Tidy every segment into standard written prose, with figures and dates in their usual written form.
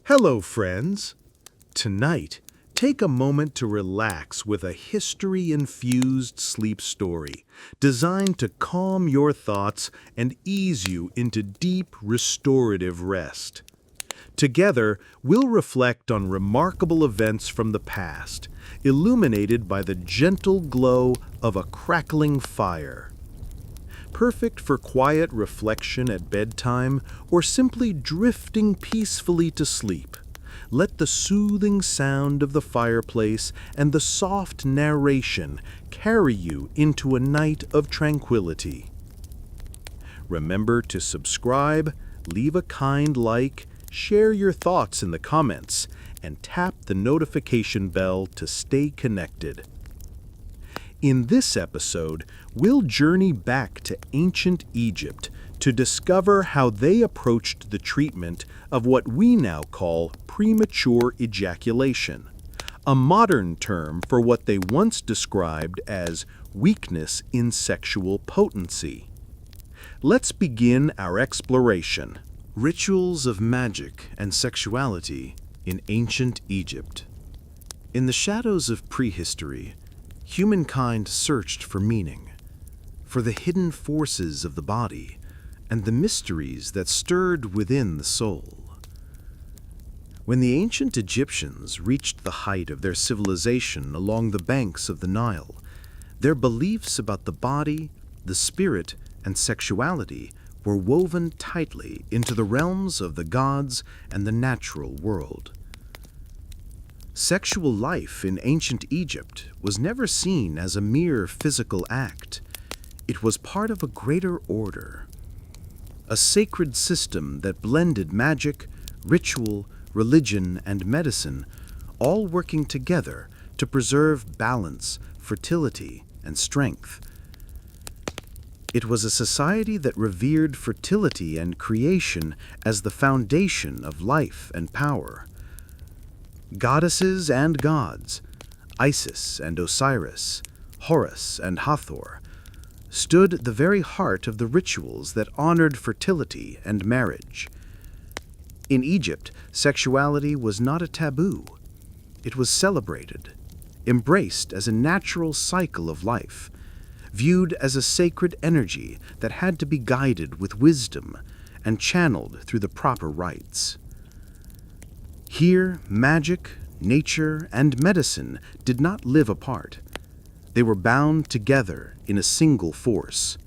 Hello, friends. Tonight, take a moment to relax with a history-infused sleep story designed to calm your thoughts and ease you into deep, restorative rest. Together, we'll reflect on remarkable events from the past, illuminated by the gentle glow of a crackling fire. Perfect for quiet reflection at bedtime or simply drifting peacefully to sleep. Let the soothing sound of the fireplace and the soft narration carry you into a night of tranquility. Remember to subscribe, leave a kind like, share your thoughts in the comments, and tap the notification bell to stay connected. In this episode, we'll journey back to ancient Egypt to discover how they approached the treatment of what we now call premature ejaculation, a modern term for what they once described as weakness in sexual potency. Let's begin our exploration. Rituals of magic and sexuality in ancient Egypt. In the shadows of prehistory, humankind searched for meaning, for the hidden forces of the body, and the mysteries that stirred within the soul. When the ancient Egyptians reached the height of their civilization along the banks of the Nile, their beliefs about the body, the spirit, and sexuality were woven tightly into the realms of the gods and the natural world. Sexual life in ancient Egypt was never seen as a mere physical act. It was part of a greater order, a sacred system that blended magic, ritual, religion, and medicine, all working together to preserve balance, fertility, and strength. It was a society that revered fertility and creation as the foundation of life and power. Goddesses and gods, Isis and Osiris, Horus and Hathor, stood at the very heart of the rituals that honored fertility and marriage. In Egypt, sexuality was not a taboo. It was celebrated, embraced as a natural cycle of life, viewed as a sacred energy that had to be guided with wisdom and channeled through the proper rites. Here, magic, nature, and medicine did not live apart. They were bound together in a single force.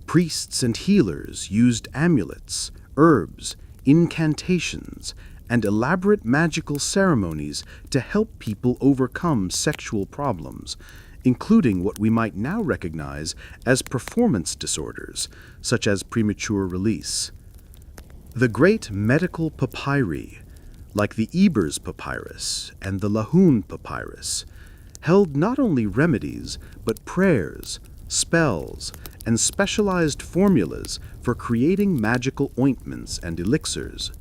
Priests and healers used amulets, herbs, incantations, and elaborate magical ceremonies to help people overcome sexual problems, including what we might now recognize as performance disorders, such as premature release. The great medical papyri, like the Ebers Papyrus and the Lahun Papyrus, held not only remedies, but prayers, spells, and specialized formulas for creating magical ointments and elixirs.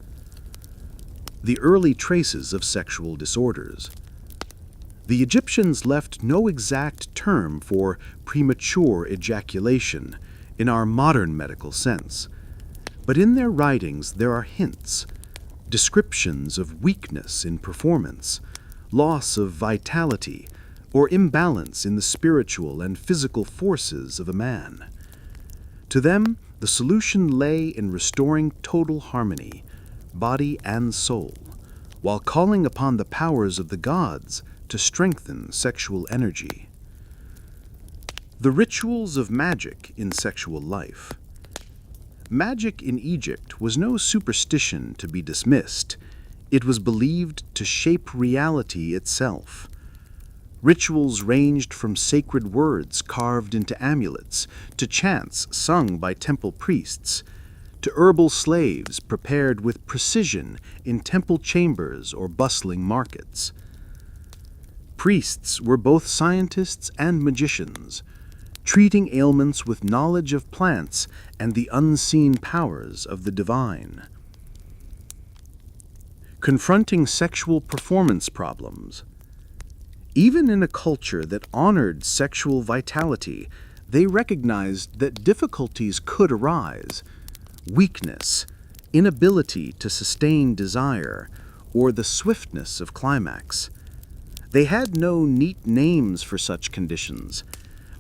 The early traces of sexual disorders. The Egyptians left no exact term for premature ejaculation in our modern medical sense, but in their writings there are hints, descriptions of weakness in performance, loss of vitality, or imbalance in the spiritual and physical forces of a man. To them, the solution lay in restoring total harmony, body and soul, while calling upon the powers of the gods to strengthen sexual energy. The rituals of magic in sexual life. Magic in Egypt was no superstition to be dismissed. It was believed to shape reality itself. Rituals ranged from sacred words carved into amulets, to chants sung by temple priests, to herbal slaves prepared with precision in temple chambers or bustling markets. Priests were both scientists and magicians, treating ailments with knowledge of plants and the unseen powers of the divine. Confronting sexual performance problems. Even in a culture that honored sexual vitality, they recognized that difficulties could arise. Weakness, inability to sustain desire, or the swiftness of climax. They had no neat names for such conditions,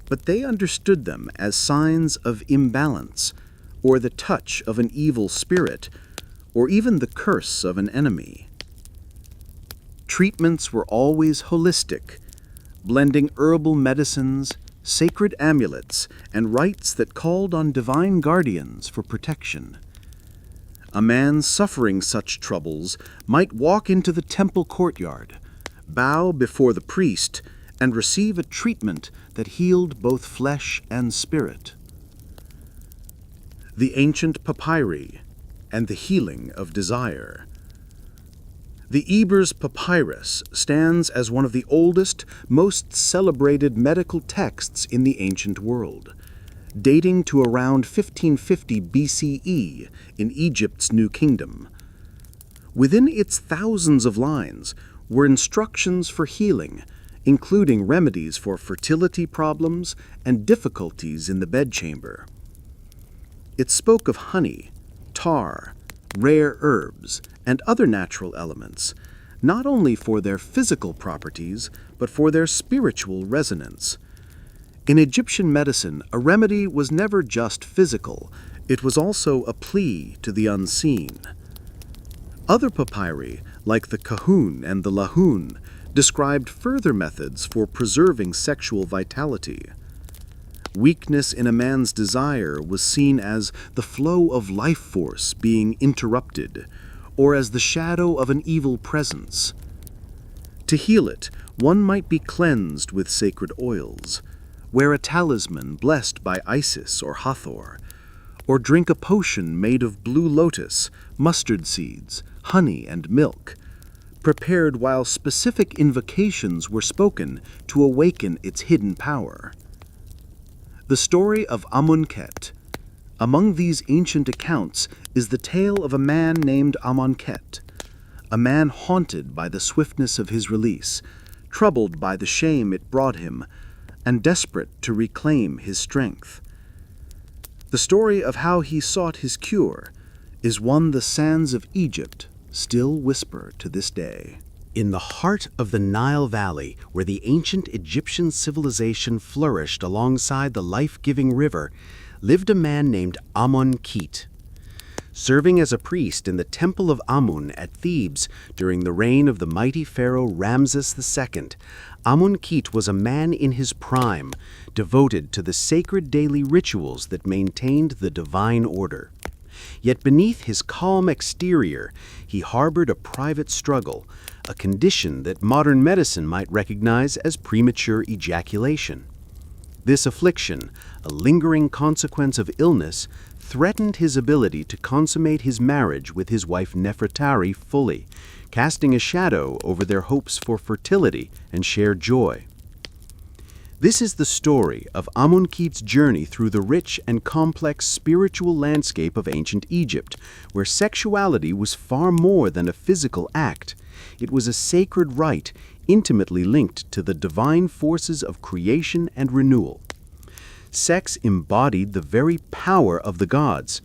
but they understood them as signs of imbalance, or the touch of an evil spirit, or even the curse of an enemy. Treatments were always holistic, blending herbal medicines, sacred amulets, and rites that called on divine guardians for protection. A man suffering such troubles might walk into the temple courtyard, bow before the priest, and receive a treatment that healed both flesh and spirit. The ancient papyri and the healing of desire. The Ebers Papyrus stands as one of the oldest, most celebrated medical texts in the ancient world, dating to around 1550 BCE in Egypt's New Kingdom. Within its thousands of lines were instructions for healing, including remedies for fertility problems and difficulties in the bedchamber. It spoke of honey, tar, rare herbs, and other natural elements, not only for their physical properties, but for their spiritual resonance. In Egyptian medicine, a remedy was never just physical, it was also a plea to the unseen. Other papyri, like the Kahun and the Lahun, described further methods for preserving sexual vitality. Weakness in a man's desire was seen as the flow of life force being interrupted, or as the shadow of an evil presence. To heal it, one might be cleansed with sacred oils, wear a talisman blessed by Isis or Hathor, or drink a potion made of blue lotus, mustard seeds, honey, and milk, prepared while specific invocations were spoken to awaken its hidden power. The story of Amun-Ket. Among these ancient accounts is the tale of a man named Amun-Ket, a man haunted by the swiftness of his release, troubled by the shame it brought him, and desperate to reclaim his strength. The story of how he sought his cure is one the sands of Egypt still whisper to this day. In the heart of the Nile Valley, where the ancient Egyptian civilization flourished alongside the life-giving river, lived a man named Amun-Ket. Serving as a priest in the Temple of Amun at Thebes during the reign of the mighty pharaoh Ramses II, Amun-Ket was a man in his prime, devoted to the sacred daily rituals that maintained the divine order. Yet beneath his calm exterior, he harbored a private struggle, a condition that modern medicine might recognize as premature ejaculation. This affliction, a lingering consequence of illness, threatened his ability to consummate his marriage with his wife Nefertari fully, casting a shadow over their hopes for fertility and shared joy. This is the story of Amun-Ket's journey through the rich and complex spiritual landscape of ancient Egypt, where sexuality was far more than a physical act. It was a sacred rite intimately linked to the divine forces of creation and renewal. Sex embodied the very power of the gods,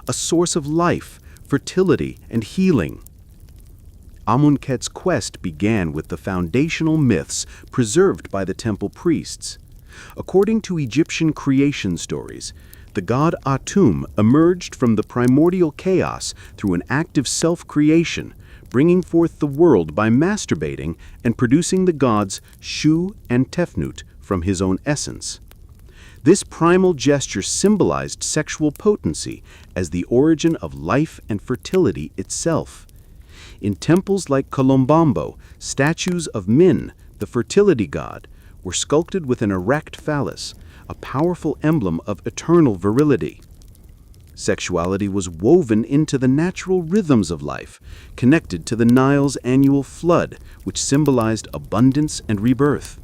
a source of life, fertility, and healing. Amun-Ket's quest began with the foundational myths preserved by the temple priests. According to Egyptian creation stories, the god Atum emerged from the primordial chaos through an act of self-creation, bringing forth the world by masturbating and producing the gods Shu and Tefnut from his own essence. This primal gesture symbolized sexual potency as the origin of life and fertility itself. In temples like Colombambo, statues of Min, the fertility god, were sculpted with an erect phallus, a powerful emblem of eternal virility. Sexuality was woven into the natural rhythms of life, connected to the Nile's annual flood, which symbolized abundance and rebirth.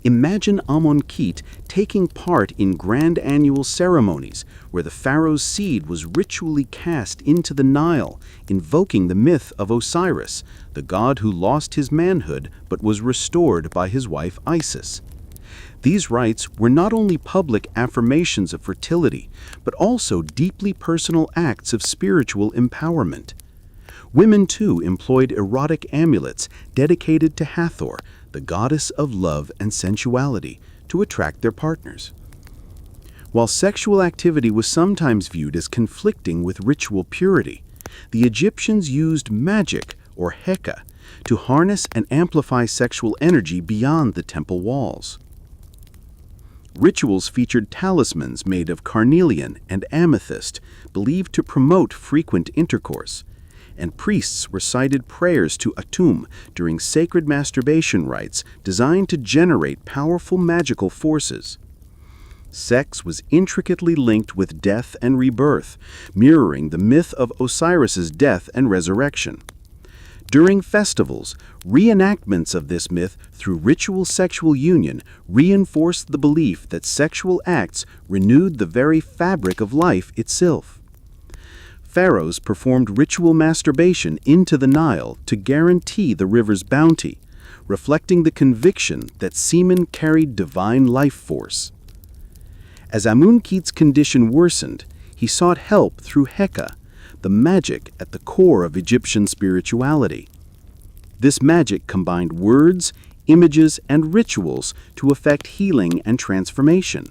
Imagine Amun-Ket taking part in grand annual ceremonies where the pharaoh's seed was ritually cast into the Nile, invoking the myth of Osiris, the god who lost his manhood but was restored by his wife Isis. These rites were not only public affirmations of fertility, but also deeply personal acts of spiritual empowerment. Women, too, employed erotic amulets dedicated to Hathor, the goddess of love and sensuality, to attract their partners. While sexual activity was sometimes viewed as conflicting with ritual purity, the Egyptians used magic, or Heka, to harness and amplify sexual energy beyond the temple walls. Rituals featured talismans made of carnelian and amethyst, believed to promote frequent intercourse, and priests recited prayers to Atum during sacred masturbation rites designed to generate powerful magical forces. Sex was intricately linked with death and rebirth, mirroring the myth of Osiris's death and resurrection. During festivals, reenactments of this myth through ritual sexual union reinforced the belief that sexual acts renewed the very fabric of life itself. Pharaohs performed ritual masturbation into the Nile to guarantee the river's bounty, reflecting the conviction that semen carried divine life force. As Amun-Kit's condition worsened, he sought help through Heka, the magic at the core of Egyptian spirituality. This magic combined words, images, and rituals to effect healing and transformation.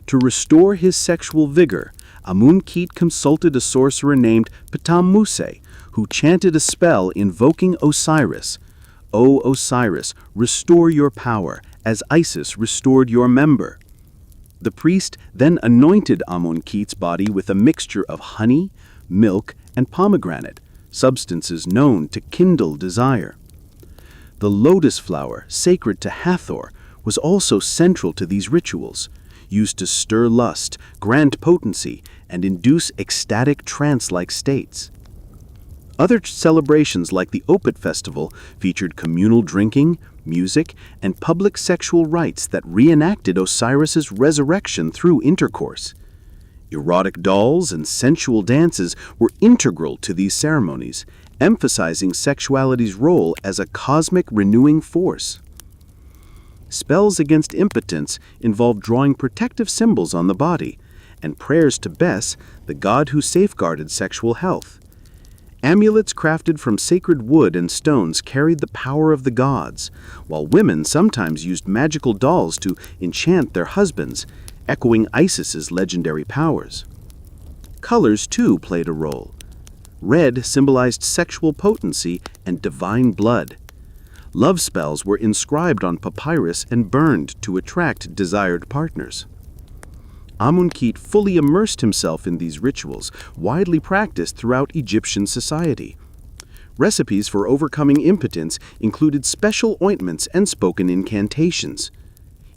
To restore his sexual vigor, Amun-Kit consulted a sorcerer named Ptah-Muse, who chanted a spell invoking Osiris. "O Osiris, restore your power, as Isis restored your member." The priest then anointed Amun-Kit's body with a mixture of honey, milk, and pomegranate, substances known to kindle desire. The lotus flower, sacred to Hathor, was also central to these rituals, used to stir lust, grant potency, and induce ecstatic trance-like states. Other celebrations like the Opet festival featured communal drinking, music, and public sexual rites that reenacted Osiris's resurrection through intercourse. Erotic dolls and sensual dances were integral to these ceremonies, emphasizing sexuality's role as a cosmic renewing force. Spells against impotence involved drawing protective symbols on the body, and prayers to Bes, the god who safeguarded sexual health. Amulets crafted from sacred wood and stones carried the power of the gods, while women sometimes used magical dolls to enchant their husbands, echoing Isis's legendary powers. Colors, too, played a role. Red symbolized sexual potency and divine blood. Love spells were inscribed on papyrus and burned to attract desired partners. Amun-Kit fully immersed himself in these rituals, widely practiced throughout Egyptian society. Recipes for overcoming impotence included special ointments and spoken incantations.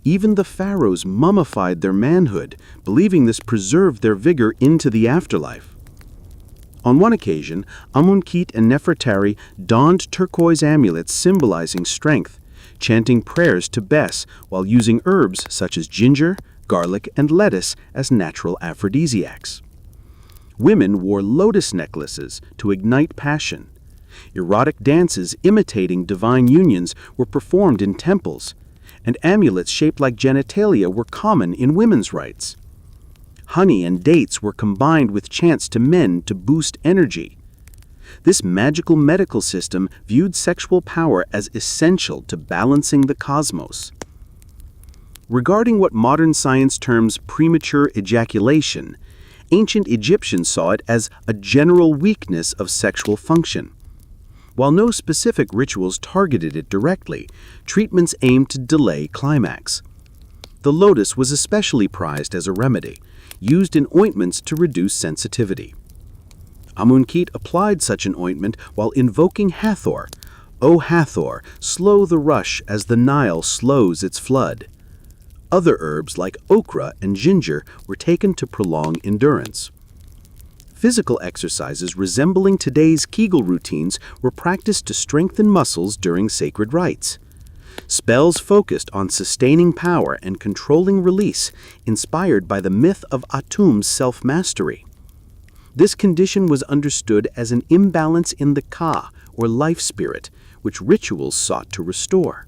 Even the pharaohs mummified their manhood, believing this preserved their vigor into the afterlife. On one occasion, Amun-Kit and Nefertari donned turquoise amulets symbolizing strength, chanting prayers to Bes while using herbs such as ginger, garlic, and lettuce as natural aphrodisiacs. Women wore lotus necklaces to ignite passion. Erotic dances imitating divine unions were performed in temples, and amulets shaped like genitalia were common in women's rites. Honey and dates were combined with chants to men to boost energy. This magical medical system viewed sexual power as essential to balancing the cosmos. Regarding what modern science terms premature ejaculation, ancient Egyptians saw it as a general weakness of sexual function. While no specific rituals targeted it directly, treatments aimed to delay climax. The lotus was especially prized as a remedy, used in ointments to reduce sensitivity. Amun-Kit applied such an ointment while invoking Hathor. "O Hathor, slow the rush as the Nile slows its flood." Other herbs like okra and ginger were taken to prolong endurance. Physical exercises resembling today's Kegel routines were practiced to strengthen muscles during sacred rites. Spells focused on sustaining power and controlling release, inspired by the myth of Atum's self-mastery. This condition was understood as an imbalance in the Ka, or life spirit, which rituals sought to restore.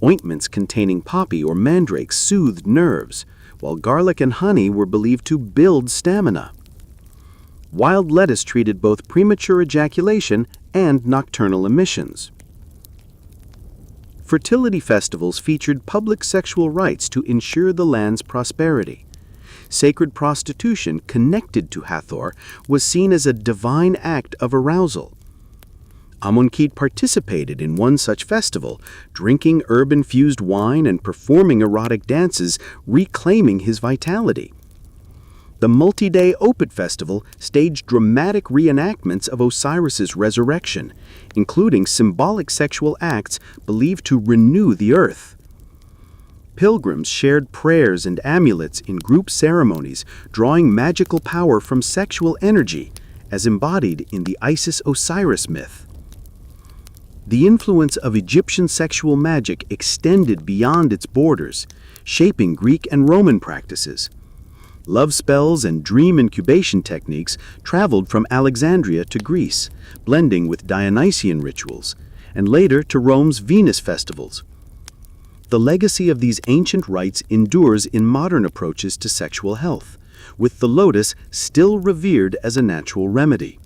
Ointments containing poppy or mandrake soothed nerves, while garlic and honey were believed to build stamina. Wild lettuce treated both premature ejaculation and nocturnal emissions. Fertility festivals featured public sexual rites to ensure the land's prosperity. Sacred prostitution connected to Hathor was seen as a divine act of arousal. Amun-Khet participated in one such festival, drinking herb-infused wine and performing erotic dances, reclaiming his vitality. The multi-day Opet festival staged dramatic reenactments of Osiris's resurrection, including symbolic sexual acts believed to renew the earth. Pilgrims shared prayers and amulets in group ceremonies, drawing magical power from sexual energy, as embodied in the Isis-Osiris myth. The influence of Egyptian sexual magic extended beyond its borders, shaping Greek and Roman practices. Love spells and dream incubation techniques traveled from Alexandria to Greece, blending with Dionysian rituals, and later to Rome's Venus festivals. The legacy of these ancient rites endures in modern approaches to sexual health, with the lotus still revered as a natural remedy.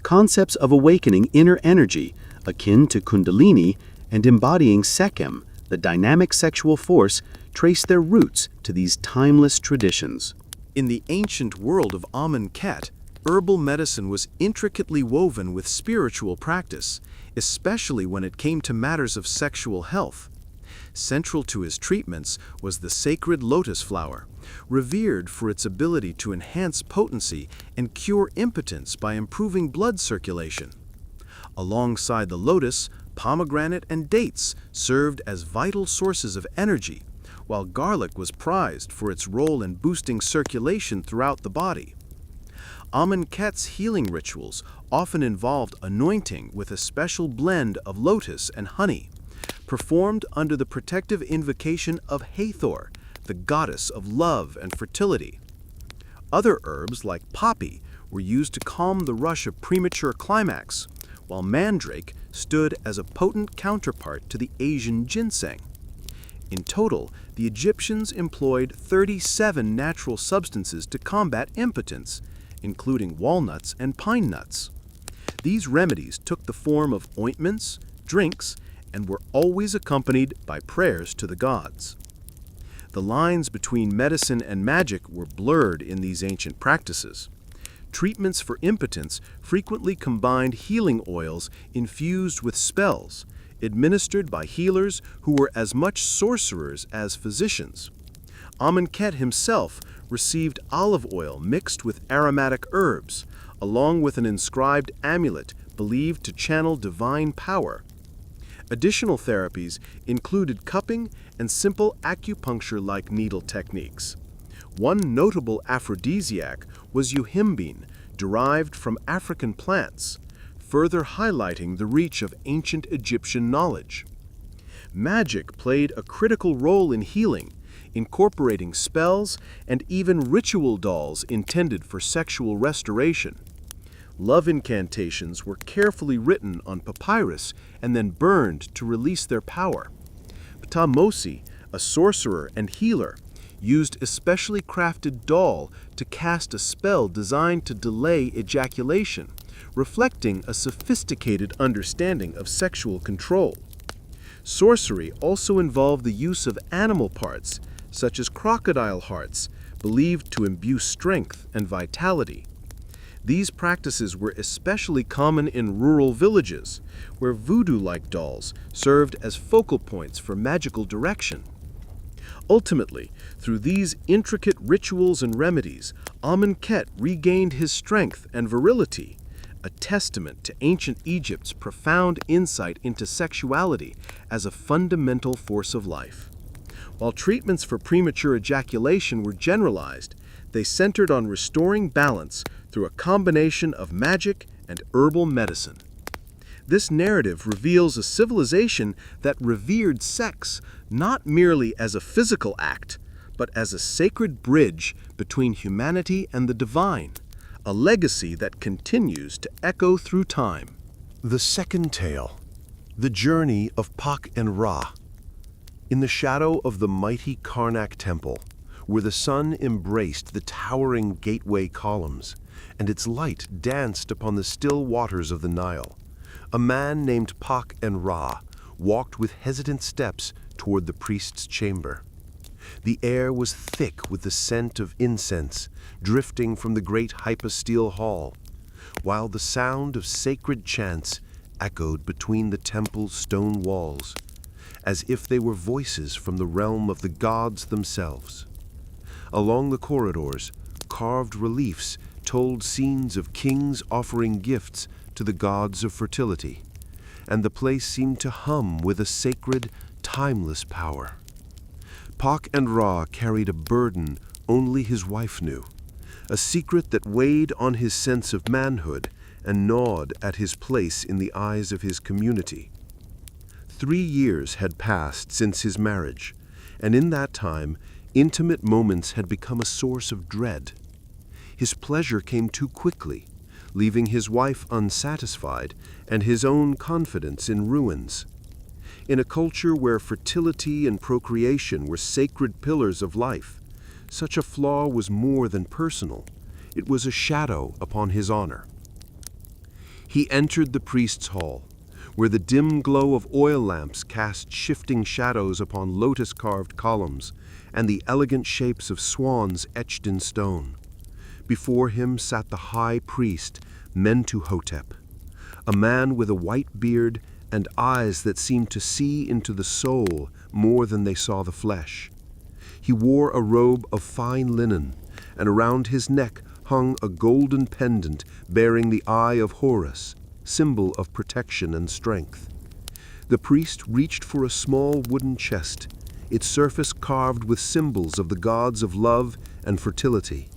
Concepts of awakening inner energy, akin to Kundalini, and embodying Sekhem, the dynamic sexual force, trace their roots to these timeless traditions. In the ancient world of Amun-Khet, herbal medicine was intricately woven with spiritual practice, especially when it came to matters of sexual health. Central to his treatments was the sacred lotus flower, revered for its ability to enhance potency and cure impotence by improving blood circulation. Alongside the lotus, pomegranate and dates served as vital sources of energy, while garlic was prized for its role in boosting circulation throughout the body. Amun-Khet's healing rituals often involved anointing with a special blend of lotus and honey, performed under the protective invocation of Hathor, the goddess of love and fertility. Other herbs, like poppy, were used to calm the rush of premature climax, while mandrake stood as a potent counterpart to the Asian ginseng. In total, the Egyptians employed 37 natural substances to combat impotence, including walnuts and pine nuts. These remedies took the form of ointments, drinks, and were always accompanied by prayers to the gods. The lines between medicine and magic were blurred in these ancient practices. Treatments for impotence frequently combined healing oils infused with spells, administered by healers who were as much sorcerers as physicians. Amun-Khet himself received olive oil mixed with aromatic herbs, along with an inscribed amulet believed to channel divine power. Additional therapies included cupping and simple acupuncture-like needle techniques. One notable aphrodisiac was uhimbine, derived from African plants, further highlighting the reach of ancient Egyptian knowledge. Magic played a critical role in healing, incorporating spells and even ritual dolls intended for sexual restoration. Love incantations were carefully written on papyrus and then burned to release their power. Ptamosi, a sorcerer and healer, used especially crafted doll to cast a spell designed to delay ejaculation, reflecting a sophisticated understanding of sexual control. Sorcery also involved the use of animal parts, such as crocodile hearts, believed to imbue strength and vitality. These practices were especially common in rural villages, where voodoo-like dolls served as focal points for magical direction. Ultimately, through these intricate rituals and remedies, Amun-Khet regained his strength and virility, a testament to ancient Egypt's profound insight into sexuality as a fundamental force of life. While treatments for premature ejaculation were generalized, they centered on restoring balance through a combination of magic and herbal medicine. This narrative reveals a civilization that revered sex not merely as a physical act, but as a sacred bridge between humanity and the divine, a legacy that continues to echo through time. The second tale, The Journey of Pak and Ra. In the shadow of the mighty Karnak temple, where the sun embraced the towering gateway columns, and its light danced upon the still waters of the Nile, a man named Pak and Ra walked with hesitant steps toward the priest's chamber. The air was thick with the scent of incense drifting from the great hypostyle hall, while the sound of sacred chants echoed between the temple's stone walls, as if they were voices from the realm of the gods themselves. Along the corridors, carved reliefs told scenes of kings offering gifts to the gods of fertility, and the place seemed to hum with a sacred, timeless power. Pak and Ra carried a burden only his wife knew, a secret that weighed on his sense of manhood and gnawed at his place in the eyes of his community. 3 years had passed since his marriage, and in that time, intimate moments had become a source of dread. His pleasure came too quickly, leaving his wife unsatisfied and his own confidence in ruins. In a culture where fertility and procreation were sacred pillars of life, such a flaw was more than personal. It was a shadow upon his honor. He entered the priest's hall, where the dim glow of oil lamps cast shifting shadows upon lotus-carved columns and the elegant shapes of swans etched in stone. Before him sat the high priest, Mentuhotep, a man with a white beard and eyes that seemed to see into the soul more than they saw the flesh. He wore a robe of fine linen, and around his neck hung a golden pendant bearing the eye of Horus, symbol of protection and strength. The priest reached for a small wooden chest, its surface carved with symbols of the gods of love and fertility,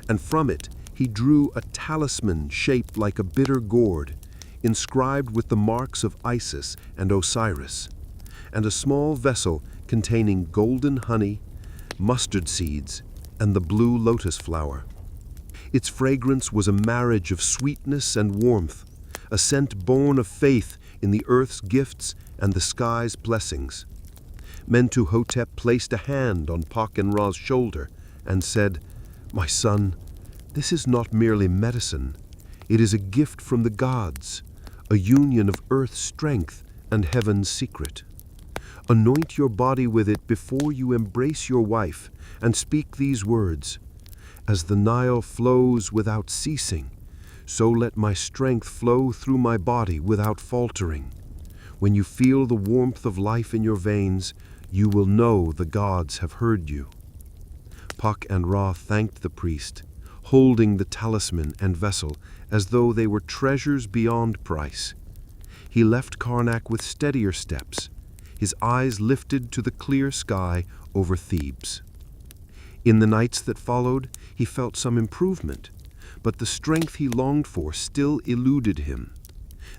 and from it he drew a talisman shaped like a bitter gourd, inscribed with the marks of Isis and Osiris, and a small vessel containing golden honey, mustard seeds, and the blue lotus flower. Its fragrance was a marriage of sweetness and warmth, a scent born of faith in the earth's gifts and the sky's blessings. Mentuhotep placed a hand on Pak and Ra's shoulder and said, "My son, this is not merely medicine. It is a gift from the gods, a union of earth's strength and heaven's secret. Anoint your body with it before you embrace your wife and speak these words. As the Nile flows without ceasing, so let my strength flow through my body without faltering. When you feel the warmth of life in your veins, you will know the gods have heard you." Pak and Ra thanked the priest, holding the talisman and vessel as though they were treasures beyond price. He left Karnak with steadier steps, his eyes lifted to the clear sky over Thebes. In the nights that followed, he felt some improvement, but the strength he longed for still eluded him.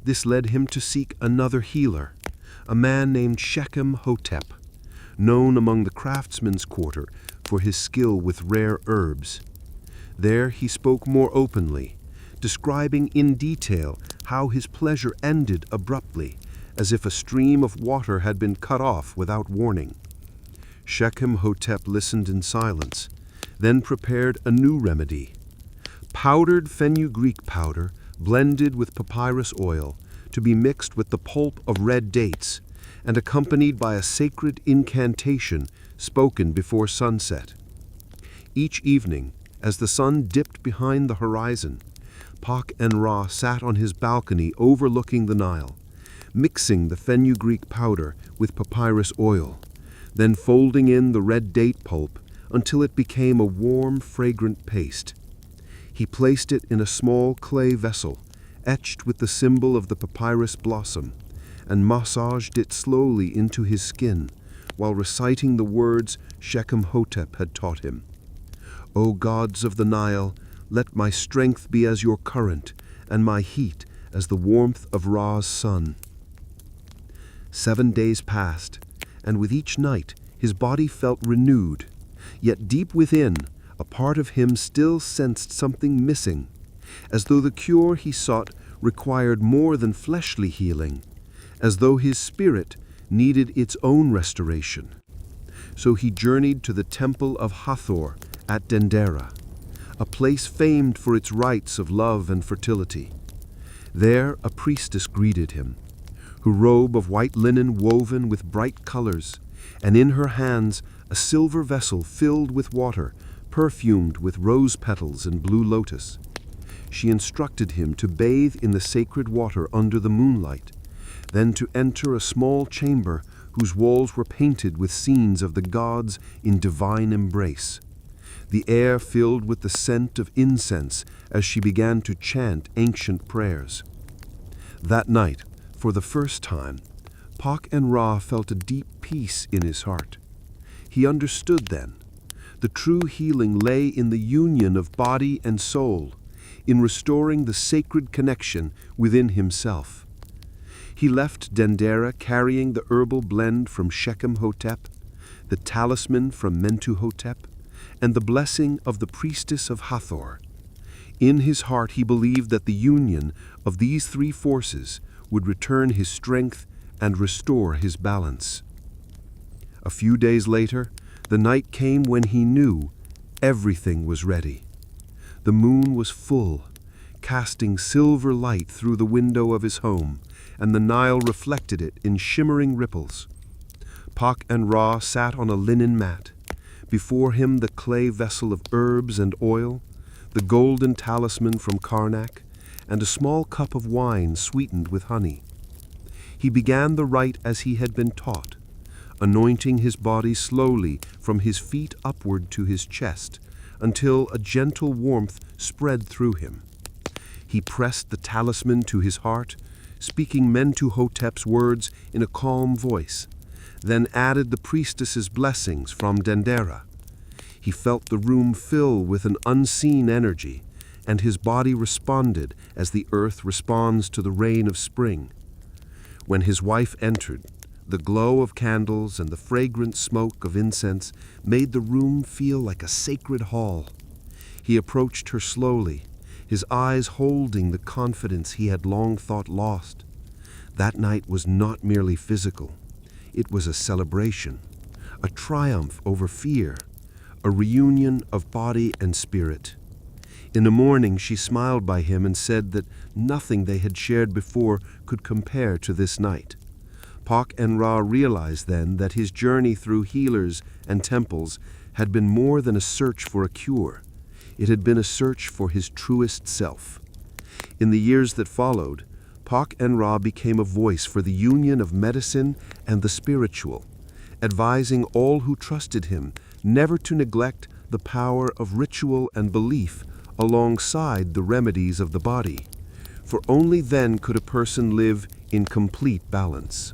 This led him to seek another healer, a man named Hotep, known among the craftsmen's quarter for his skill with rare herbs. There he spoke more openly, describing in detail how his pleasure ended abruptly, as if a stream of water had been cut off without warning. Hotep listened in silence, then prepared a new remedy. Powdered fenugreek powder blended with papyrus oil to be mixed with the pulp of red dates and accompanied by a sacred incantation spoken before sunset. Each evening, as the sun dipped behind the horizon, Pak and Ra sat on his balcony overlooking the Nile, mixing the fenugreek powder with papyrus oil, then folding in the red date pulp until it became a warm, fragrant paste. He placed it in a small clay vessel, etched with the symbol of the papyrus blossom, and massaged it slowly into his skin while reciting the words Hotep had taught him. "O gods of the Nile, let my strength be as your current, and my heat as the warmth of Ra's sun." 7 days passed, and with each night his body felt renewed. Yet deep within, a part of him still sensed something missing, as though the cure he sought required more than fleshly healing, as though his spirit, needed its own restoration. So he journeyed to the temple of Hathor at Dendera, a place famed for its rites of love and fertility. There a priestess greeted him, her robe of white linen woven with bright colors, and in her hands a silver vessel filled with water, perfumed with rose petals and blue lotus. She instructed him to bathe in the sacred water under the moonlight, then to enter a small chamber whose walls were painted with scenes of the gods in divine embrace. The air filled with the scent of incense as she began to chant ancient prayers. That night, for the first time, Pak-en-Ra felt a deep peace in his heart. He understood then. The true healing lay in the union of body and soul, in restoring the sacred connection within himself. He left Dendera carrying the herbal blend from Shechem-Hotep, the talisman from Mentu-Hotep, and the blessing of the priestess of Hathor. In his heart he believed that the union of these three forces would return his strength and restore his balance. A few days later, the night came when he knew everything was ready. The moon was full, casting silver light through the window of his home, and the Nile reflected it in shimmering ripples. Pak-en-Ra sat on a linen mat. Before him the clay vessel of herbs and oil, the golden talisman from Karnak, and a small cup of wine sweetened with honey. He began the rite as he had been taught, anointing his body slowly from his feet upward to his chest, until a gentle warmth spread through him. He pressed the talisman to his heart, speaking Mentu-Hotep's words in a calm voice, then added the priestess's blessings from Dendera. He felt the room fill with an unseen energy, and his body responded as the earth responds to the rain of spring. When his wife entered, the glow of candles and the fragrant smoke of incense made the room feel like a sacred hall. He approached her slowly, his eyes holding the confidence he had long thought lost. That night was not merely physical. It was a celebration, a triumph over fear, a reunion of body and spirit. In the morning she smiled by him and said that nothing they had shared before could compare to this night. Pak-en-Ra realized then that his journey through healers and temples had been more than a search for a cure. It had been a search for his truest self. In the years that followed, Pak-en-Ra became a voice for the union of medicine and the spiritual, advising all who trusted him never to neglect the power of ritual and belief alongside the remedies of the body, for only then could a person live in complete balance.